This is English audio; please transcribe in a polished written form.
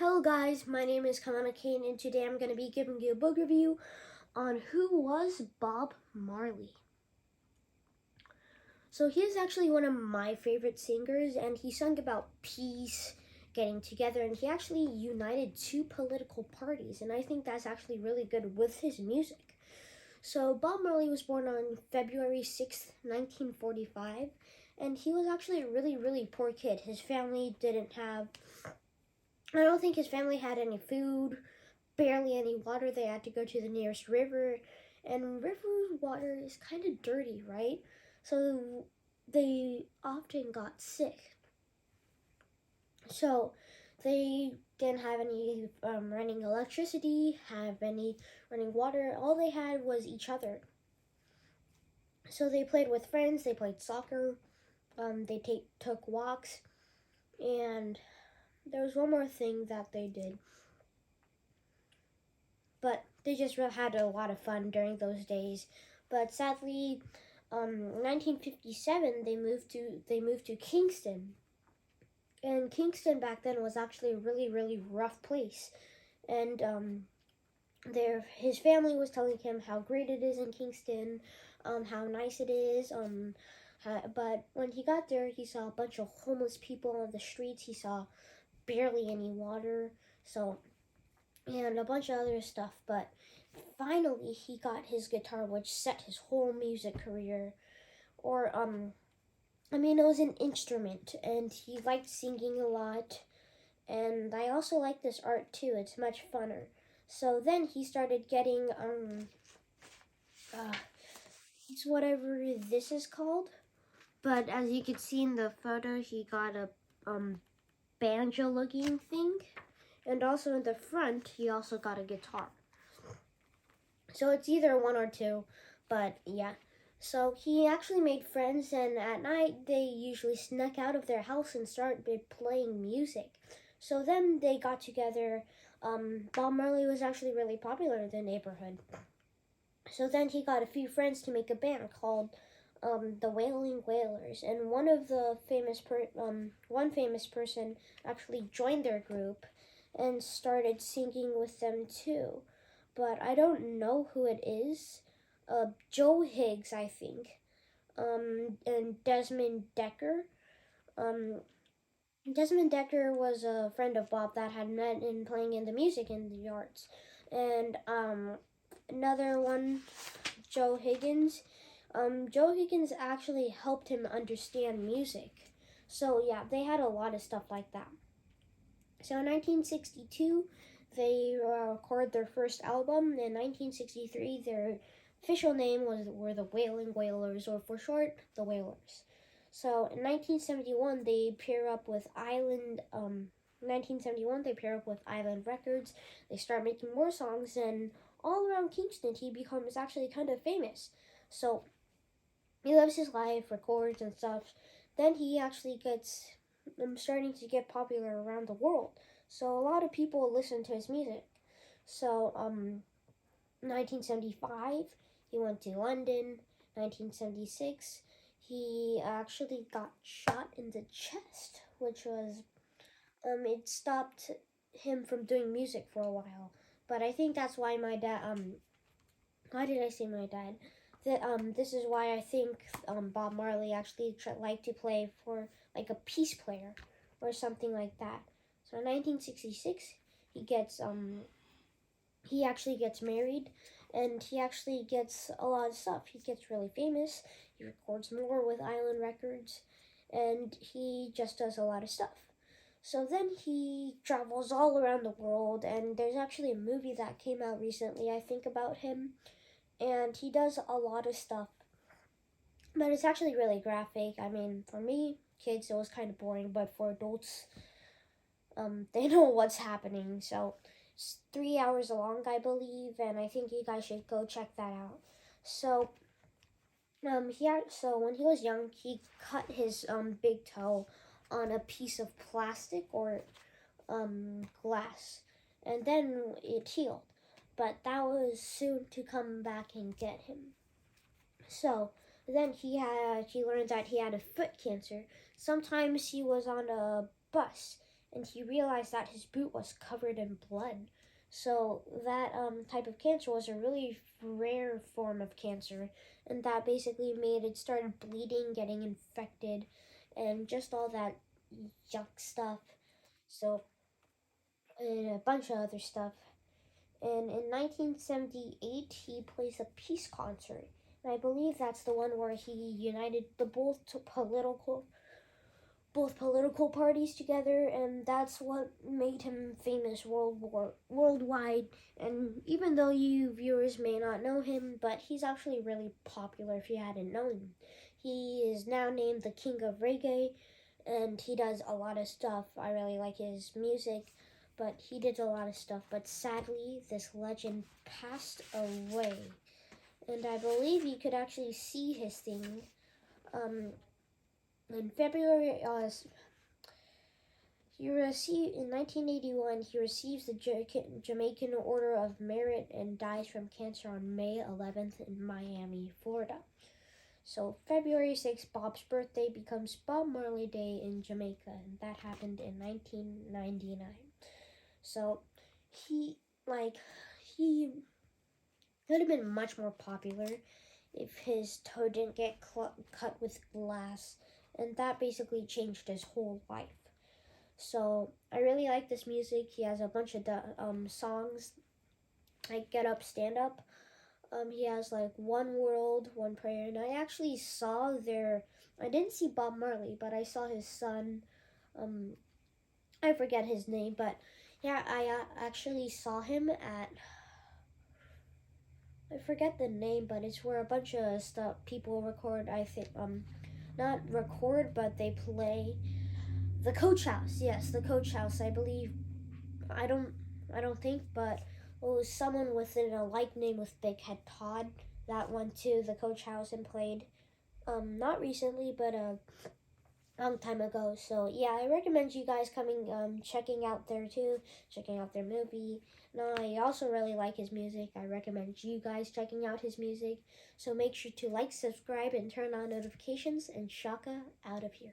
Hello guys, my name is Kaimana Kane, and today I'm going to be giving you a book review on who was Bob Marley. So he is actually one of my favorite singers, and he sung about peace, getting together, and he actually united two political parties, and I think that's actually really good with his music. So Bob Marley was born on February 6th, 1945, and he was actually a really poor kid. His family didn't have I don't think his family had any food, barely any water. They had to go to the nearest river, and river water is kind of dirty, right? So they often got sick. So they didn't have any running electricity, have any running water. All they had was each other. So they played with friends. They played soccer. They took walks, and there was one more thing that they did. But they just had a lot of fun during those days. But sadly, 1957 they moved to Kingston, and Kingston back then was actually a really rough place. And his family was telling him how great it is in Kingston, how nice it is. But when he got there, he saw a bunch of homeless people on the streets. He saw barely any water. And a bunch of other stuff, but finally he got his guitar, which set his whole music career. It was an instrument, and he liked singing a lot, and I also like this art too. It's much funner. So then he started getting it's whatever this is called, but as you can see in the photo, he got a banjo looking thing. And also in the front, he also got a guitar. So it's either one or two, but yeah. So he actually made friends, and at night they usually snuck out of their house and started playing music. So then they got together. Bob Marley was actually really popular in the neighborhood. So then he got a few friends to make a band called the Wailing Wailers, and one famous person actually joined their group and started singing with them too. But I don't know who it is. Joe Higgs, I think. And Desmond Decker. Desmond Decker was a friend of Bob that had met in playing in the music in the arts. And another one, Joe Higgins. Joe Higgins actually helped him understand music. So yeah, they had a lot of stuff like that. So in 1962, they recorded their first album. In 1963, their official name were the Wailing Wailers, or for short, the Wailers. So in 1971, they pair up with Island. 1971, they pair up with Island Records. They start making more songs, and all around Kingston, he becomes actually kind of famous. So he lives his life, records and stuff. Then he actually gets starting to get popular around the world. So a lot of people listen to his music. So 1975, he went to London. 1976, he actually got shot in the chest, which was it stopped him from doing music for a while. But I think that's why my dad why did I say my dad? This is why I think Bob Marley actually liked to play for like a peace player or something like that. So in 1966, he actually gets married, and he actually gets a lot of stuff. He gets really famous. He records more with Island Records, and he just does a lot of stuff. So then he travels all around the world, and there's actually a movie that came out recently, I think, about him. And he does a lot of stuff, but it's actually really graphic. I mean, for me, kids, it was kind of boring, but for adults, they know what's happening. So it's 3 hours long, I believe, and I think you guys should go check that out. So so when he was young, he cut his big toe on a piece of plastic or glass, and then it healed. But that was soon to come back and get him. So then he learned that he had a foot cancer. Sometimes he was on a bus, and he realized that his boot was covered in blood. So that type of cancer was a really rare form of cancer, and that basically made it started bleeding, getting infected, and just all that yuck stuff. So, and a bunch of other stuff. And in 1978, he plays a peace concert. And I believe that's the one where he united the both political parties together, and that's what made him famous worldwide. And even though you viewers may not know him, but he's actually really popular if you hadn't known him. He is now named the King of Reggae, and he does a lot of stuff. I really like his music, but he did a lot of stuff. But sadly, this legend passed away, and I believe you could actually see his thing. In February, in 1981, he receives the Jamaican Order of Merit and dies from cancer on May 11th in Miami, Florida. So February 6th, Bob's birthday becomes Bob Marley Day in Jamaica, and that happened in 1999. So he could have been much more popular if his toe didn't get cut with glass, and that basically changed his whole life. So I really like this music. He has a bunch of songs like Get Up, Stand Up. He has like One World, One Prayer, and I actually saw I didn't see Bob Marley, but I saw his son. I forget his name, but yeah, I actually saw him at, I forget the name, but it's where a bunch of stuff people record. I think not record, but they play the Coach House. Yes, the Coach House. I believe. I don't think, but it was someone with a like name with Big Head Todd that went to the Coach House and played. Not recently, but a long time ago. So yeah, I recommend you guys checking out there too, checking out their movie. No, I also really like his music. I recommend you guys checking out his music. So make sure to like, subscribe, and turn on notifications. And Shaka out of here.